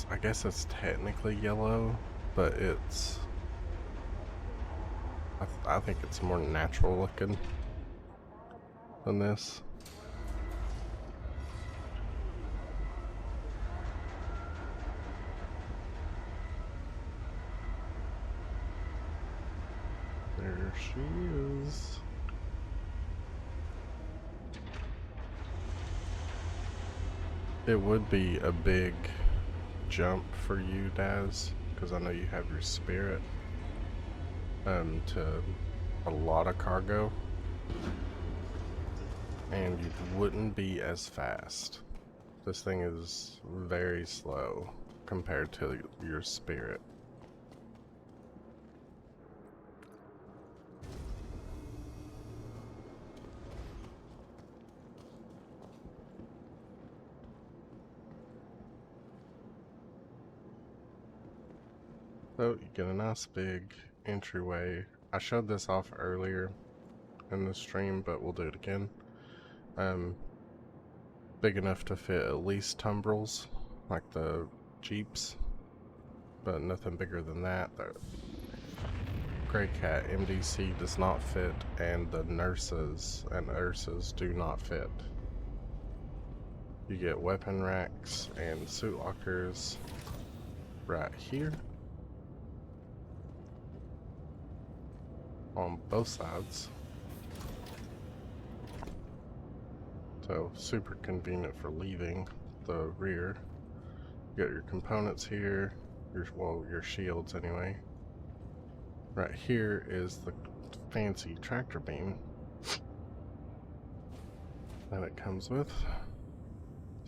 I guess it's technically yellow, but it's, I think it's more natural looking than this. There she is. It would be a big jump for you, Daz, because I know you have your spirit to a lot of cargo, and you wouldn't be as fast. This thing is very slow compared to your spirit. So you get a nice big entryway. I showed this off earlier in the stream, but we'll do it again. Big enough to fit at least tumbrils, like the Jeeps, but nothing bigger than that. The Greycat MDC does not fit, and the Nurses and Ursas do not fit. You get weapon racks and suit lockers right here on both sides. So super convenient for leaving the rear. You got your components here, your shields anyway. Right here is the fancy tractor beam that it comes with.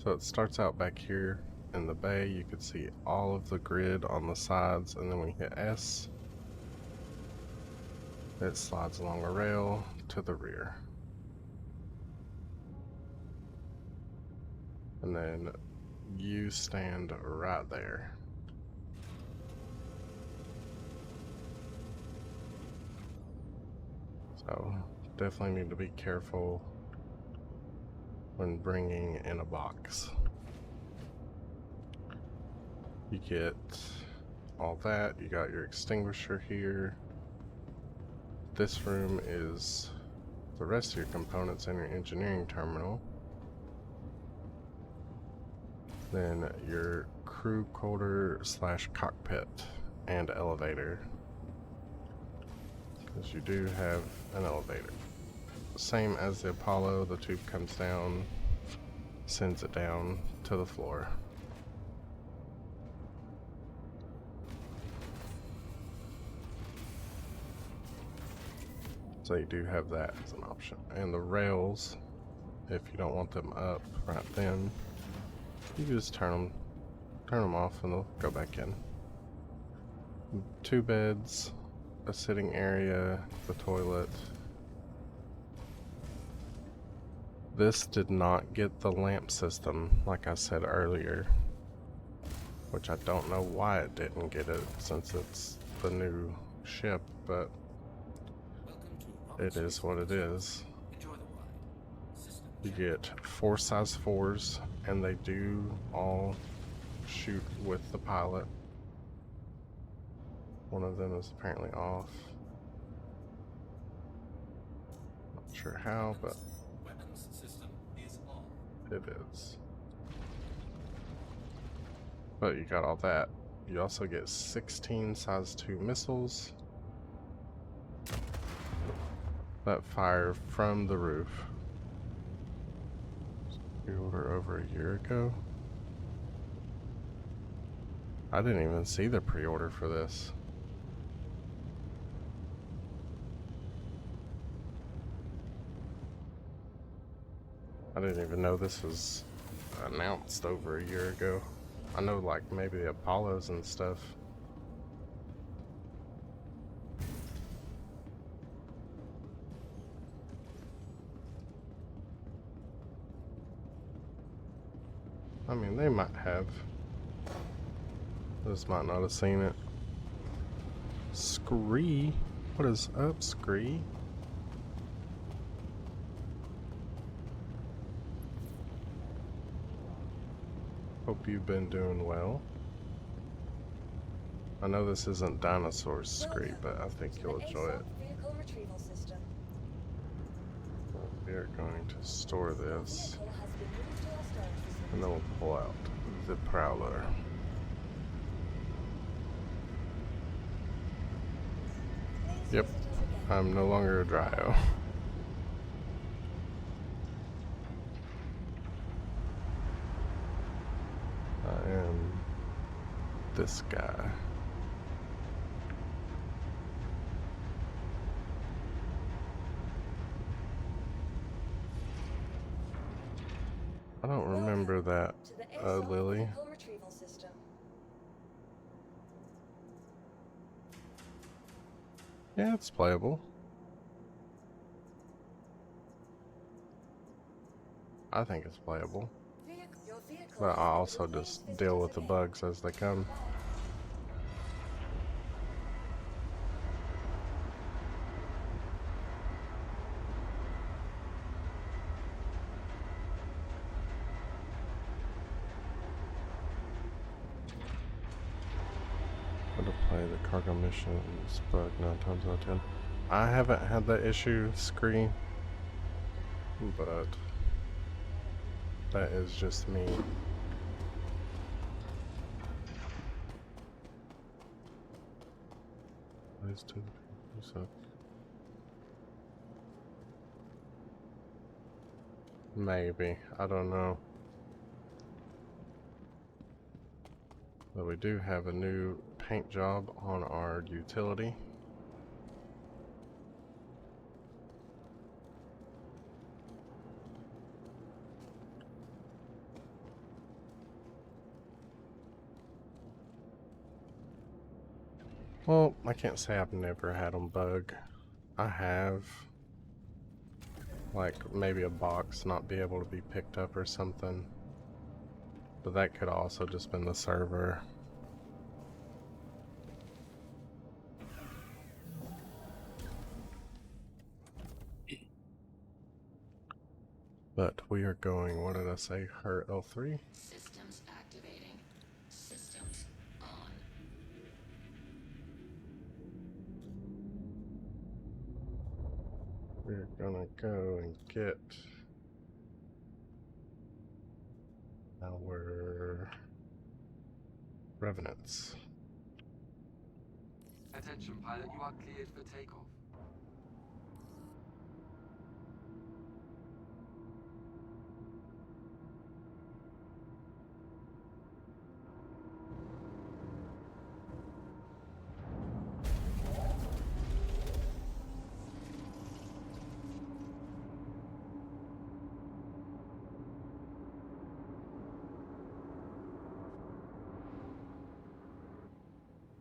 So it starts out back here in the bay. You can see all of the grid on the sides, and then when you hit S, it slides along a rail to the rear. And then you stand right there. So definitely need to be careful when bringing in a box. You get all that. You got your extinguisher here. This room is the rest of your components in your engineering terminal. Then your crew quarter / cockpit and elevator, because you do have an elevator. Same as the Apollo, the tube comes down, sends it down to the floor. So you do have that as an option. And the rails, if you don't want them up right then, you just turn them off and they'll go back in. 2 beds, a sitting area, the toilet. This did not get the lamp system, like I said earlier, which I don't know why it didn't get it since it's the new ship, but it is what it is. You get 4 size 4s, and they do all shoot with the pilot. One of them is apparently off. Not sure how, but it is. But you got all that. You also get 16 size 2 missiles that fire from the roof. Pre-order over a year ago. I didn't even see the pre-order for this. I didn't even know this was announced over a year ago. I know, like, maybe the Apollos and stuff. I mean, they might have. Just might not have seen it. Scree? What is up, Scree? Hope you've been doing well. I know this isn't Dinosaur Scree, but I think you'll enjoy it. Vehicle retrieval system. We are going to store this, Vehicle has been moved to our storage facility. and then we'll pull out the Prowler. Please Yep, visit us again. I'm no longer a Dryo. I am this guy. I don't remember that, To the Airsoft Lily. Vehicle retrieval system. Yeah, it's playable. I think it's playable. Your vehicle But has I been also released. just Visit deal us with the again. bugs as they come. How to play the cargo missions, bug 9 times out of 10. I haven't had that issue, Scree, but that is just me. Those two people suck. Maybe, I don't know. But we do have a new paint job on our utility. Well, I can't say I've never had them bug. I have. Like, maybe a box not be able to be picked up or something. But that could also just been the server. But we are going, what did I say, her L3? Systems activating. Systems on. We're gonna go and get our revenants. Attention pilot, you are cleared for takeoff.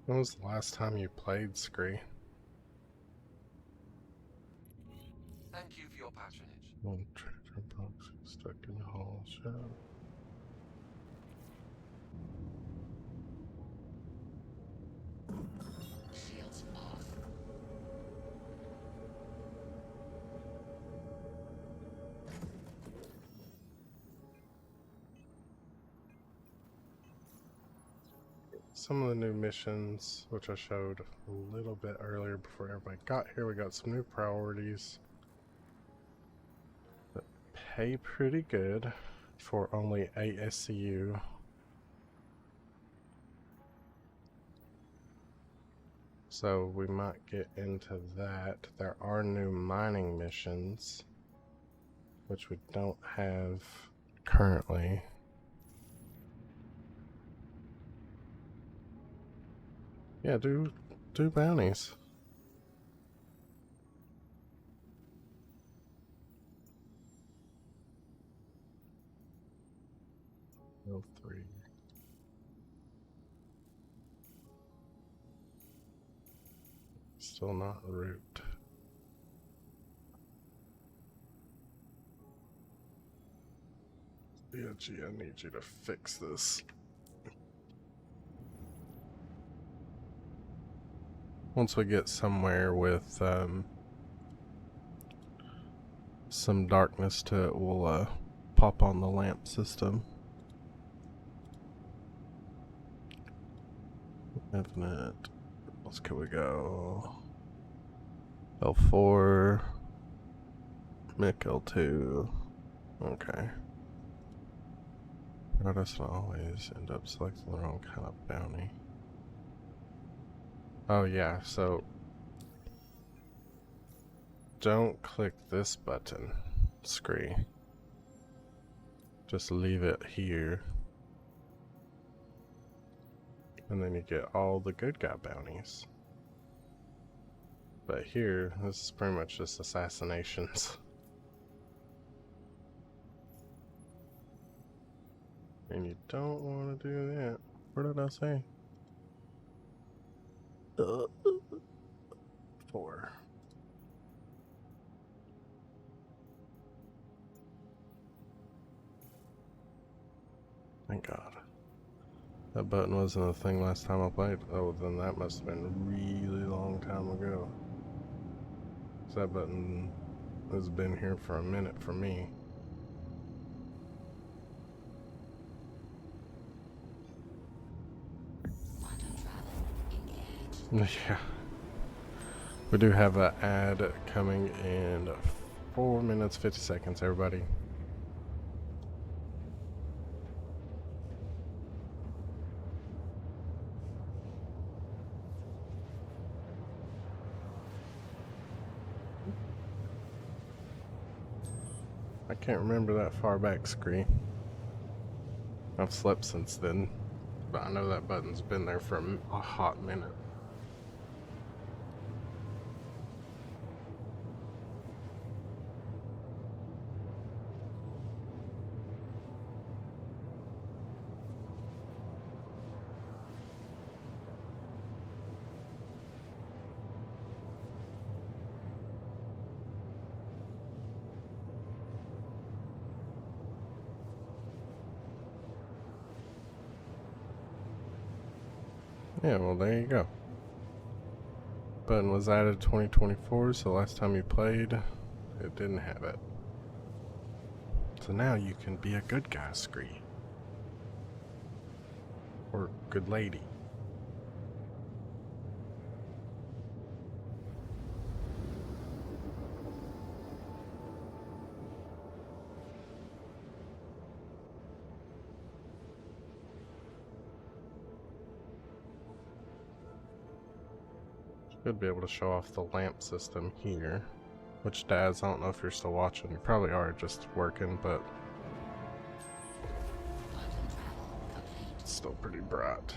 When was the last time you played Scree? Thank you for your patronage. One treasure box stuck in the hall shell. Shields off. Some of the new missions, which I showed a little bit earlier before everybody got here, we got some new priorities that pay pretty good for only 8 SCU. So we might get into that. There are new mining missions, which we don't have currently. Yeah, do bounties. L3. Still not root. Yeah, gee, I need you to fix this. Once we get somewhere with some darkness to it, we'll pop on the lamp system. Infinite. Let's can we go? L4. Mick L2. Okay. Notice I always end up selecting the wrong kind of bounty. Oh yeah, so don't click this button, Scree. Just leave it here. And then you get all the good guy bounties. But here, this is pretty much just assassinations. And you don't want to do that. What did I say? 4. Thank God. That button wasn't a thing last time I played. Oh, then that must have been a really long time ago. 'Cause that button has been here for a minute for me. Quantum travel engaged. Yeah. We do have an ad coming in 4 minutes 50 seconds, everybody. I can't remember that far back, Scree. I've slept since then, but I know that button's been there for a hot minute. Yeah, well, there you go. Button was added 2024, so last time you played, it didn't have it. So now you can be a good guy, Scree. Or good lady. Should be able to show off the lamp system here. Which, Daz, I don't know if you're still watching. You probably are just working, but Quantum travel complete. it's still pretty bright.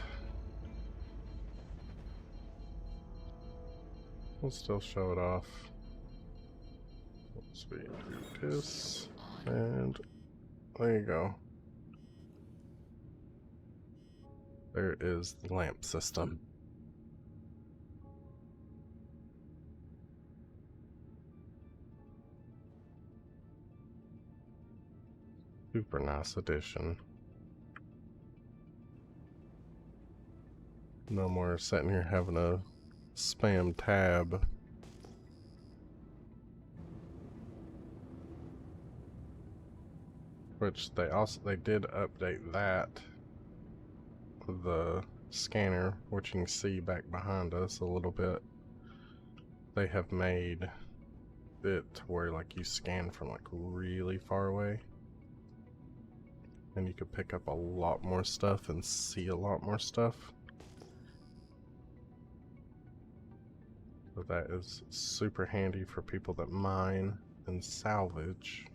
We'll still show it off. Once we do this, and there you go. There is the lamp system. Super nice addition. No more sitting here having a spam tab. Which they did update that. The scanner, which you can see back behind us a little bit. They have made it to where like you scan from like really far away. And you could pick up a lot more stuff and see a lot more stuff. So that is super handy for people that mine and salvage.